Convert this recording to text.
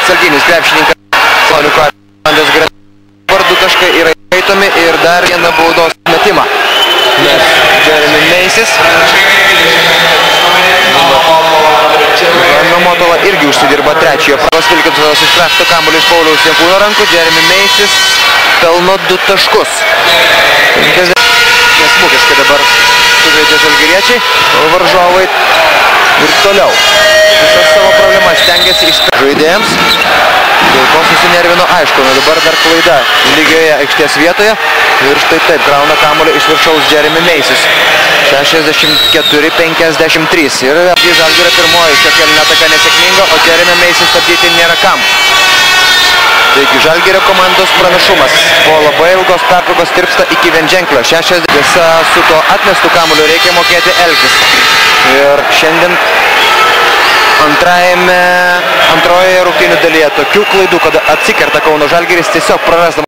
atsarginis krepšininkas. Komandos greta. Vardu taškai yra įskaitomi ir dar vieną baudos metimą. Nes Jeremy Macy's. Motola irgi užsidirba trečiojo. Progos Vilkinsonas iškrašto kamuolį iš Pauliaus Jankūno rankų. Jeremy Macy's pelno 2 taškus. 50. Nesmukiškai dabar sužaidžia žalgiriečiai. Varžovai ir toliau. Visas savo problemas stengiasi išspręsti žaidėjams. Dėl ko susinervino, aišku, dabar dar klaida lygioje aikštės vietoje. Ir štai taip, krauna kamuolį iš viršaus Jeremy Macy's. 64-53. Ir Žalgirio pirmoji šio kėlinio ataka nesėkminga, o Jeremy Macy's stabdyti nėra kam. Taigi Žalgirio komandos pranašumas po labai ilgos pertraukos tirpsta iki vienženklio. 60. Visa su to atmestu kamuoliu reikia mokėti elgtis. Ir šiandien antrojoje rungtynių dalyje tokių klaidų, kada atsikerta Kauno Žalgiris, tiesiog prarasdamas